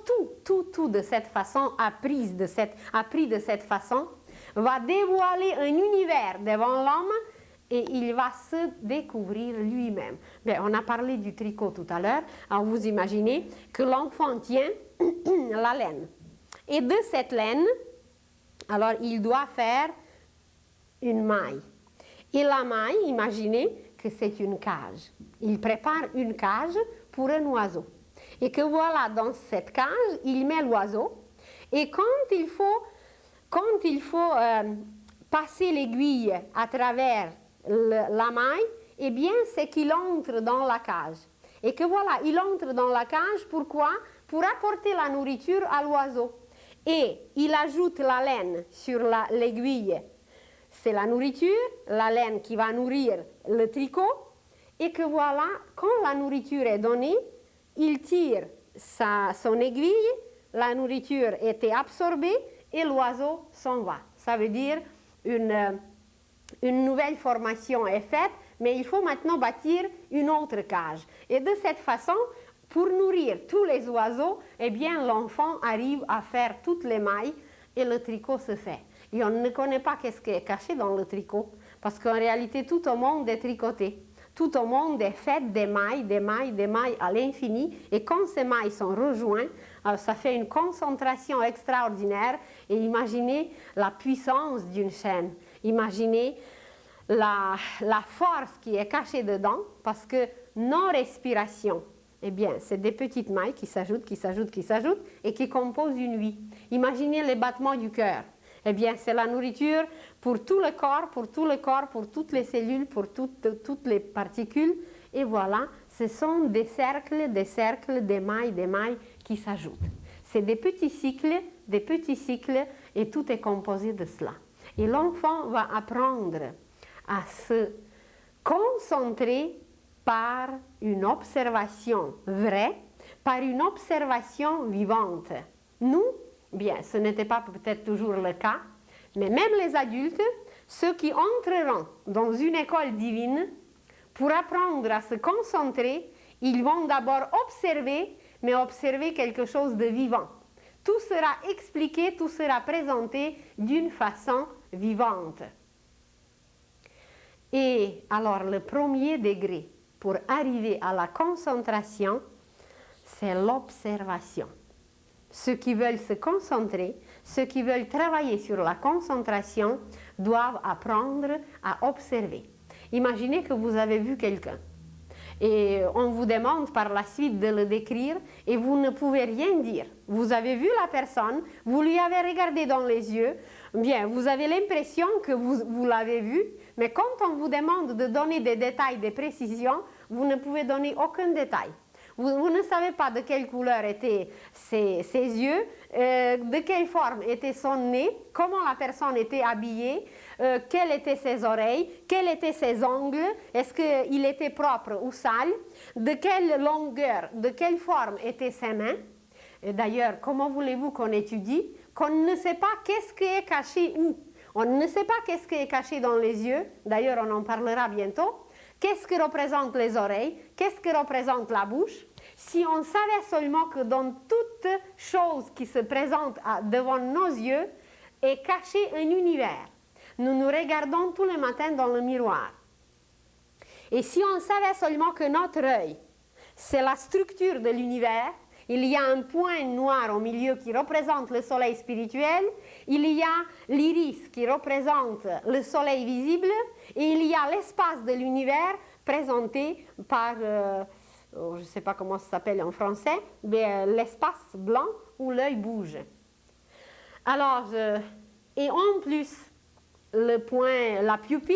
tout de cette façon, appris de cette façon, va dévoiler un univers devant l'homme et il va se découvrir lui-même. Bien, on a parlé du tricot tout à l'heure. Alors vous imaginez que l'enfant tient la laine. Et de cette laine, alors il doit faire une maille. Et la maille, imaginez que c'est une cage. Il prépare une cage pour un oiseau. Et que voilà, dans cette cage, il met l'oiseau. Et quand il faut passer l'aiguille à travers la maille, eh bien, c'est qu'il entre dans la cage. Et que voilà, il entre dans la cage, pourquoi? Pour apporter la nourriture à l'oiseau. Et il ajoute la laine sur l'aiguille. C'est la nourriture, la laine qui va nourrir le tricot. Et que voilà, quand la nourriture est donnée, il tire son aiguille, la nourriture était absorbée et l'oiseau s'en va. Ça veut dire une nouvelle formation est faite, mais il faut maintenant bâtir une autre cage. Et de cette façon, pour nourrir tous les oiseaux, eh bien l'enfant arrive à faire toutes les mailles et le tricot se fait. Et on ne connaît pas qu'est-ce qui est caché dans le tricot, parce qu'en réalité tout au monde est tricoté. Tout au monde est fait des mailles à l'infini. Et quand ces mailles sont rejointes, ça fait une concentration extraordinaire. Et imaginez la puissance d'une chaîne. Imaginez la force qui est cachée dedans, parce que nos respirations, eh bien, c'est des petites mailles qui s'ajoutent, et qui composent une vie. Imaginez les battements du cœur. Eh bien, c'est la nourriture pour tout le corps, pour toutes les cellules, pour toutes les particules. Et voilà, ce sont des cercles, des mailles qui s'ajoutent. C'est des petits cycles, et tout est composé de cela. Et l'enfant va apprendre à se concentrer par une observation vraie, par une observation vivante. Nous, bien, ce n'était pas peut-être toujours le cas, mais même les adultes, ceux qui entreront dans une école divine, pour apprendre à se concentrer, ils vont d'abord observer, mais observer quelque chose de vivant. Tout sera expliqué, tout sera présenté d'une façon vivante. Et alors, le premier degré pour arriver à la concentration, c'est l'observation. Ceux qui veulent se concentrer, ceux qui veulent travailler sur la concentration, doivent apprendre à observer. Imaginez que vous avez vu quelqu'un et on vous demande par la suite de le décrire et vous ne pouvez rien dire. Vous avez vu la personne, vous lui avez regardé dans les yeux, bien, vous avez l'impression que vous l'avez vu, mais quand on vous demande de donner des détails, des précisions, vous ne pouvez donner aucun détail. Vous ne savez pas de quelle couleur étaient ses yeux, de quelle forme était son nez, comment la personne était habillée, quelles étaient ses oreilles, quels étaient ses ongles, est-ce qu'il était propre ou sale, de quelle longueur, de quelle forme étaient ses mains. D'ailleurs, comment voulez-vous qu'on étudie, qu'on ne sait pas qu'est-ce qui est caché où? On ne sait pas qu'est-ce qui est caché dans les yeux, d'ailleurs on en parlera bientôt. Qu'est-ce que représentent les oreilles? Qu'est-ce que représente la bouche? Si on savait seulement que dans toute chose qui se présente devant nos yeux est caché un univers. Nous nous regardons tous les matins dans le miroir. Et si on savait seulement que notre œil, c'est la structure de l'univers, il y a un point noir au milieu qui représente le soleil spirituel, il y a l'iris qui représente le soleil visible, et il y a l'espace de l'univers présenté par, je ne sais pas comment ça s'appelle en français, mais l'espace blanc où l'œil bouge. Alors, et en plus, le point, la pupille,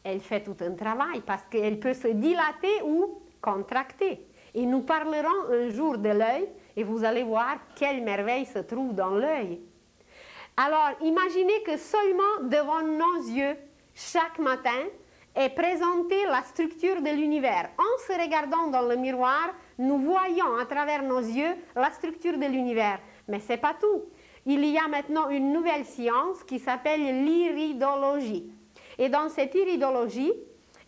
elle fait tout un travail parce qu'elle peut se dilater ou contracter. Et nous parlerons un jour de l'œil et vous allez voir quelle merveille se trouve dans l'œil. Alors, imaginez que seulement devant nos yeux, chaque matin, est présentée la structure de l'univers. En se regardant dans le miroir, nous voyons à travers nos yeux la structure de l'univers. Mais ce n'est pas tout. Il y a maintenant une nouvelle science qui s'appelle l'iridologie. Et dans cette iridologie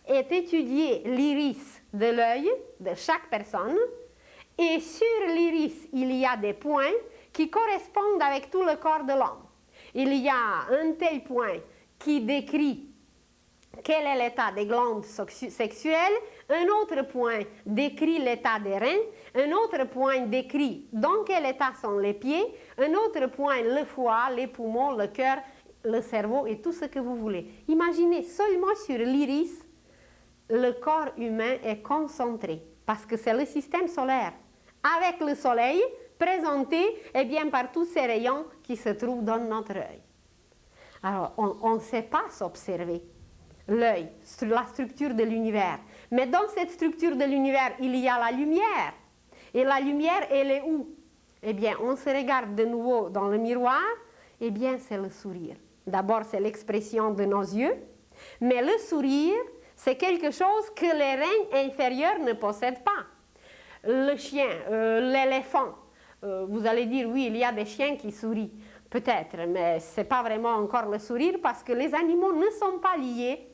est étudié l'iris de l'œil de chaque personne. Et sur l'iris, il y a des points qui correspondent avec tout le corps de l'homme. Il y a un tel point qui décrit quel est l'état des glandes sexuelles, un autre point décrit l'état des reins, un autre point décrit dans quel état sont les pieds, un autre point le foie, les poumons, le cœur, le cerveau et tout ce que vous voulez. Imaginez, seulement sur l'iris, le corps humain est concentré parce que c'est le système solaire. Avec le soleil présenté bien, par tous ces rayons qui se trouvent dans notre œil. Alors, on ne sait pas s'observer l'œil, la structure de l'univers. Mais dans cette structure de l'univers, il y a la lumière. Et la lumière, elle est où? Eh bien, on se regarde de nouveau dans le miroir. Eh bien, c'est le sourire. D'abord, c'est l'expression de nos yeux. Mais le sourire, c'est quelque chose que les reins inférieurs ne possèdent pas. Le chien, l'éléphant, vous allez dire, oui, il y a des chiens qui sourient. Peut-être, mais ce n'est pas vraiment encore le sourire parce que les animaux ne sont pas liés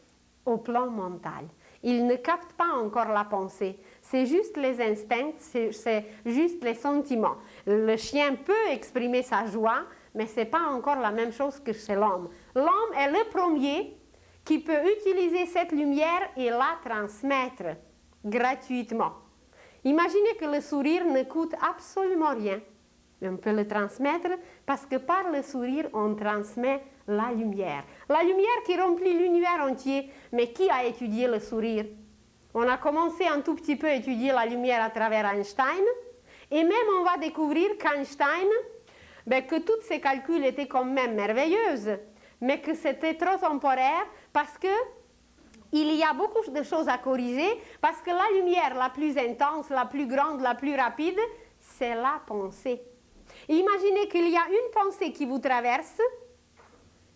au plan mental. Ils ne captent pas encore la pensée. C'est juste les instincts, c'est juste les sentiments. Le chien peut exprimer sa joie, mais ce n'est pas encore la même chose que chez l'homme. L'homme est le premier qui peut utiliser cette lumière et la transmettre gratuitement. Imaginez que le sourire ne coûte absolument rien. On peut le transmettre parce que par le sourire, on transmet la lumière. La lumière qui remplit l'univers entier. Mais qui a étudié le sourire? On a commencé un tout petit peu à étudier la lumière à travers Einstein. Et même on va découvrir qu'Einstein, que tous ses calculs étaient quand même merveilleux, mais que c'était trop temporaire parce que il y a beaucoup de choses à corriger parce que la lumière la plus intense, la plus grande, la plus rapide, c'est la pensée. Imaginez qu'il y a une pensée qui vous traverse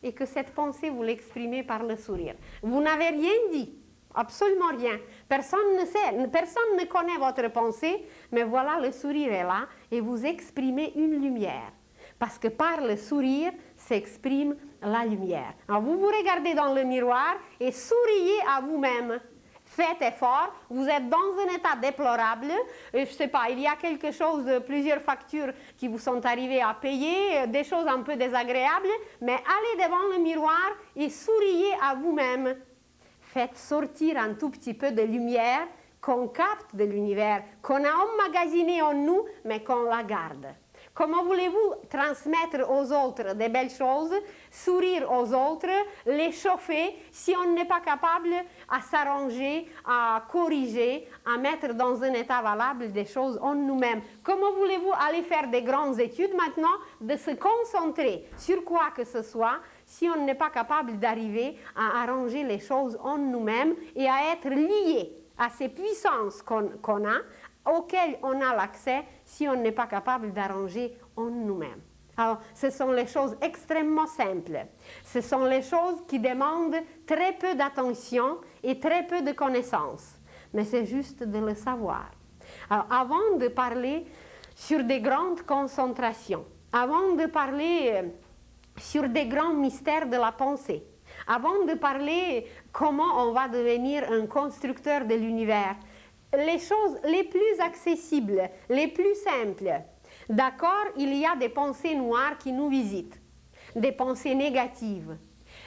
et que cette pensée, vous l'exprimez par le sourire. Vous n'avez rien dit, absolument rien. Personne ne sait, personne ne connaît votre pensée, mais voilà, le sourire est là et vous exprimez une lumière. Parce que par le sourire s'exprime la lumière. Alors vous vous regardez dans le miroir et souriez à vous-même. Faites effort, vous êtes dans un état déplorable, je ne sais pas, il y a quelque chose, plusieurs factures qui vous sont arrivées à payer, des choses un peu désagréables, mais allez devant le miroir et souriez à vous-même. Faites sortir un tout petit peu de lumière qu'on capte de l'univers, qu'on a emmagasinée en nous, mais qu'on la garde. Comment voulez-vous transmettre aux autres des belles choses, sourire aux autres, les chauffer, si on n'est pas capable à s'arranger, à corriger, à mettre dans un état valable des choses en nous-mêmes? Comment voulez-vous aller faire des grandes études maintenant, de se concentrer sur quoi que ce soit, si on n'est pas capable d'arriver à arranger les choses en nous-mêmes et à être lié à ces puissances qu'on a, auxquelles on a l'accès si on n'est pas capable d'arranger en nous-mêmes. Alors, ce sont les choses extrêmement simples. Ce sont les choses qui demandent très peu d'attention et très peu de connaissances. Mais c'est juste de le savoir. Alors, avant de parler sur des grandes concentrations, avant de parler sur des grands mystères de la pensée, avant de parler comment on va devenir un constructeur de l'univers, les choses les plus accessibles, les plus simples. D'accord, il y a des pensées noires qui nous visitent, des pensées négatives.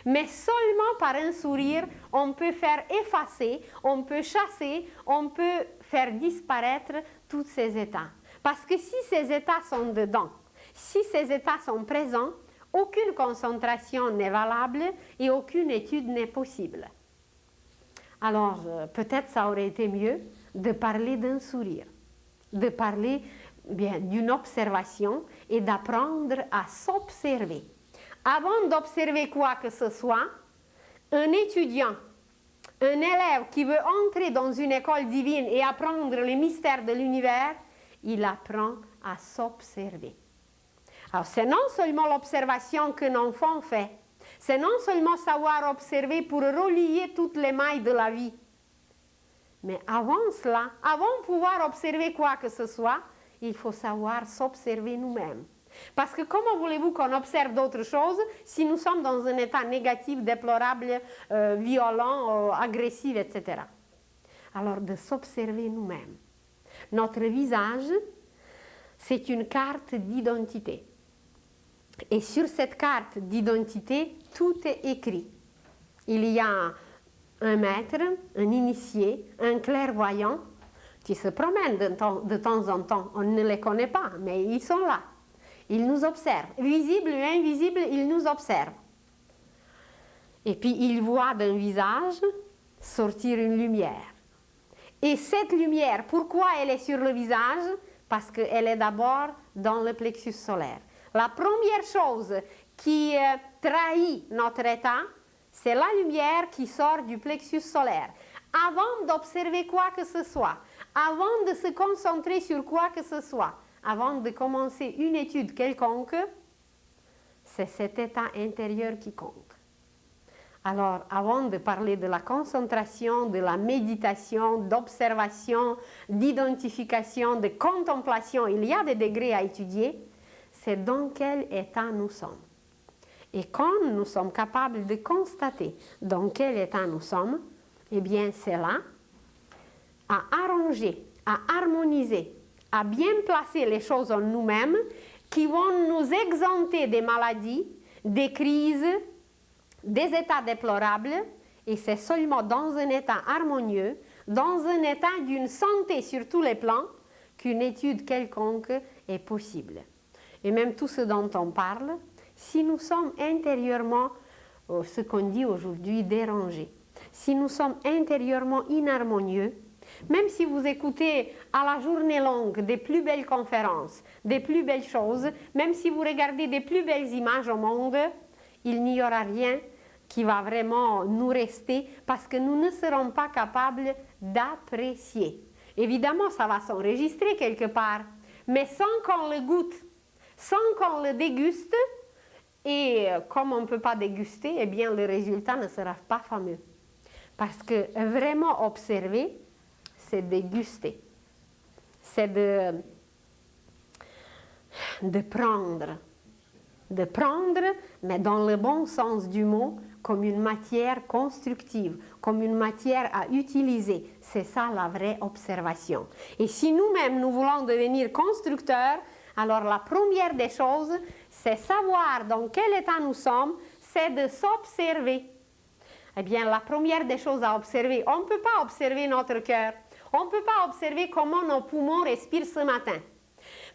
Mais seulement par un sourire, on peut faire effacer, on peut chasser, on peut faire disparaître tous ces états. Parce que si ces états sont dedans, si ces états sont présents, aucune concentration n'est valable et aucune étude n'est possible. Alors, peut-être ça aurait été mieux de parler d'un sourire, de parler d'une observation et d'apprendre à s'observer. Avant d'observer quoi que ce soit, un étudiant, un élève qui veut entrer dans une école divine et apprendre les mystères de l'univers, il apprend à s'observer. Alors, c'est non seulement l'observation qu'un enfant fait, c'est non seulement savoir observer pour relier toutes les mailles de la vie, mais avant cela, avant de pouvoir observer quoi que ce soit, il faut savoir s'observer nous-mêmes. Parce que comment voulez-vous qu'on observe d'autres choses si nous sommes dans un état négatif, déplorable, violent, agressif, etc. Alors de s'observer nous-mêmes. Notre visage, c'est une carte d'identité. Et sur cette carte d'identité, tout est écrit. Il y a un maître, un initié, un clairvoyant qui se promènent de temps en temps. On ne les connaît pas, mais ils sont là. Ils nous observent. Visibles et invisibles, ils nous observent. Et puis, ils voient d'un visage sortir une lumière. Et cette lumière, pourquoi elle est sur le visage? Parce qu'elle est d'abord dans le plexus solaire. La première chose qui trahit notre état, c'est la lumière qui sort du plexus solaire. Avant d'observer quoi que ce soit, avant de se concentrer sur quoi que ce soit, avant de commencer une étude quelconque, c'est cet état intérieur qui compte. Alors, avant de parler de la concentration, de la méditation, d'observation, d'identification, de contemplation, il y a des degrés à étudier, c'est dans quel état nous sommes. Et quand nous sommes capables de constater dans quel état nous sommes, eh bien, c'est là, à arranger, à harmoniser, à bien placer les choses en nous-mêmes qui vont nous exempter des maladies, des crises, des états déplorables, et c'est seulement dans un état harmonieux, dans un état d'une santé sur tous les plans, qu'une étude quelconque est possible. Et même tout ce dont on parle, si nous sommes intérieurement, ce qu'on dit aujourd'hui, dérangés, si nous sommes intérieurement inharmonieux, même si vous écoutez à la journée longue des plus belles conférences, des plus belles choses, même si vous regardez des plus belles images au monde, il n'y aura rien qui va vraiment nous rester parce que nous ne serons pas capables d'apprécier. Évidemment, ça va s'enregistrer quelque part, mais sans qu'on le goûte, sans qu'on le déguste, et comme on ne peut pas déguster, eh bien le résultat ne sera pas fameux. Parce que vraiment observer, c'est déguster. C'est de prendre, mais dans le bon sens du mot, comme une matière constructive, comme une matière à utiliser. C'est ça la vraie observation. Et si nous-mêmes, nous voulons devenir constructeurs, alors la première des choses, c'est savoir dans quel état nous sommes, c'est de s'observer. Eh bien, la première des choses à observer, on ne peut pas observer notre cœur, on ne peut pas observer comment nos poumons respirent ce matin.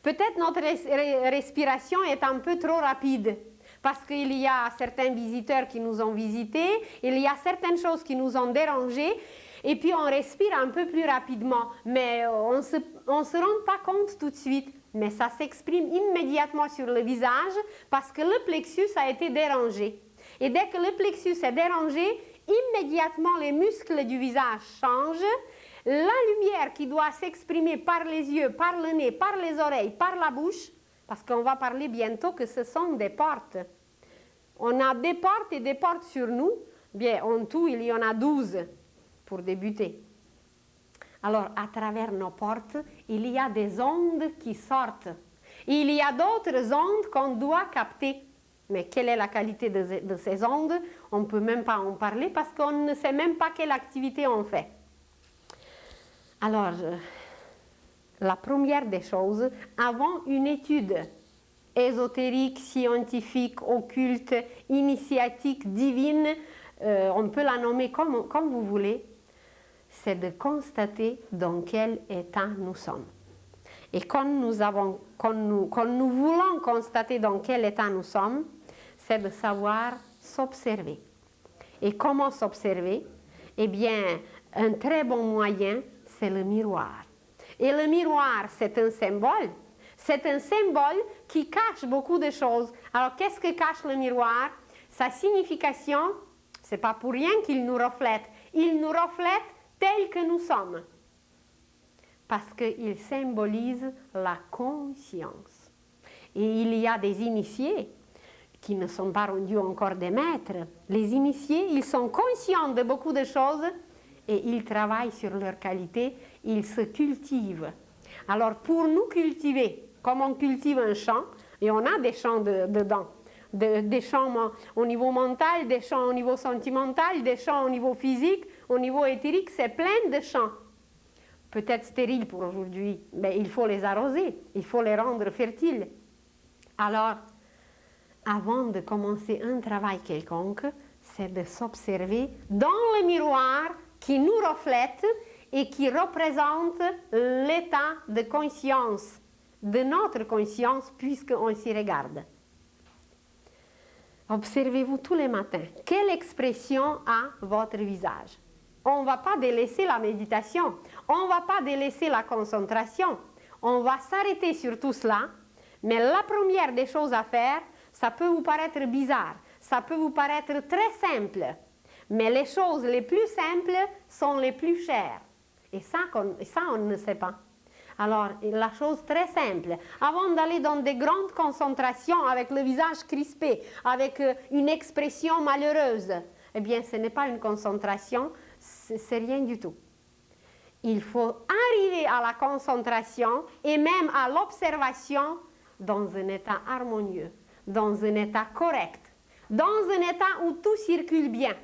Peut-être notre respiration est un peu trop rapide, parce qu'il y a certains visiteurs qui nous ont visités, il y a certaines choses qui nous ont dérangés, et puis on respire un peu plus rapidement, mais on ne se rend pas compte tout de suite. Mais ça s'exprime immédiatement sur le visage parce que le plexus a été dérangé. Et dès que le plexus est dérangé, immédiatement les muscles du visage changent. La lumière qui doit s'exprimer par les yeux, par le nez, par les oreilles, par la bouche, parce qu'on va parler bientôt que ce sont des portes. On a des portes et des portes sur nous. Bien, en tout, il y en a 12 pour débuter. Alors, à travers nos portes, il y a des ondes qui sortent. Il y a d'autres ondes qu'on doit capter. Mais quelle est la qualité de ces ondes? On ne peut même pas en parler parce qu'on ne sait même pas quelle activité on fait. Alors, la première des choses, avant une étude ésotérique, scientifique, occulte, initiatique, divine, on peut la nommer comme vous voulez, c'est de constater dans quel état nous sommes. Et quand nous voulons constater dans quel état nous sommes, c'est de savoir s'observer. Et comment s'observer? Eh bien, un très bon moyen, c'est le miroir. Et le miroir, c'est un symbole. C'est un symbole qui cache beaucoup de choses. Alors, qu'est-ce que cache le miroir? Sa signification, c'est pas pour rien qu'il nous reflète. Il nous reflète tel que nous sommes. Parce qu'il symbolise la conscience. Et il y a des initiés qui ne sont pas rendus encore des maîtres. Les initiés, ils sont conscients de beaucoup de choses et ils travaillent sur leur qualité, ils se cultivent. Alors pour nous cultiver, comme on cultive un champ, Et on a des champs dedans. Des champs au niveau mental, des champs au niveau sentimental, des champs au niveau physique, au niveau éthérique, c'est plein de champs. Peut-être stériles pour aujourd'hui, mais il faut les arroser, il faut les rendre fertiles. Alors, avant de commencer un travail quelconque, c'est de s'observer dans le miroir qui nous reflète et qui représente l'état de conscience, de notre conscience, puisqu'on s'y regarde. Observez-vous tous les matins. Quelle expression a votre visage? On ne va pas délaisser la méditation, on ne va pas délaisser la concentration, on va s'arrêter sur tout cela, mais la première des choses à faire, ça peut vous paraître bizarre, ça peut vous paraître très simple, mais les choses les plus simples sont les plus chères. Et ça, on ne sait pas. Alors, la chose très simple, avant d'aller dans des grandes concentrations avec le visage crispé, avec une expression malheureuse, eh bien, ce n'est pas une concentration, c'est rien du tout. Il faut arriver à la concentration et même à l'observation dans un état harmonieux, dans un état correct, dans un état où tout circule bien.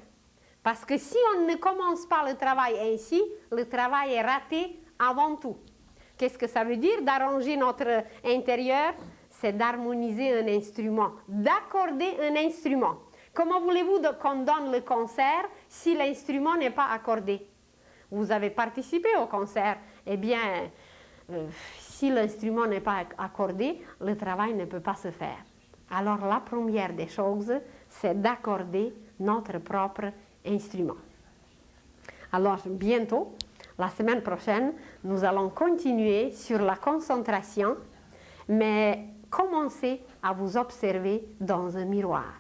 Parce que si on ne commence pas le travail ainsi, le travail est raté avant tout. Qu'est-ce que ça veut dire d'arranger notre intérieur? C'est d'harmoniser un instrument, d'accorder un instrument. Comment voulez-vous qu'on donne le concert si l'instrument n'est pas accordé? Vous avez participé au concert, eh bien, si l'instrument n'est pas accordé, le travail ne peut pas se faire. Alors la première des choses, c'est d'accorder notre propre instrument. Alors bientôt, la semaine prochaine, nous allons continuer sur la concentration, mais commencez à vous observer dans un miroir.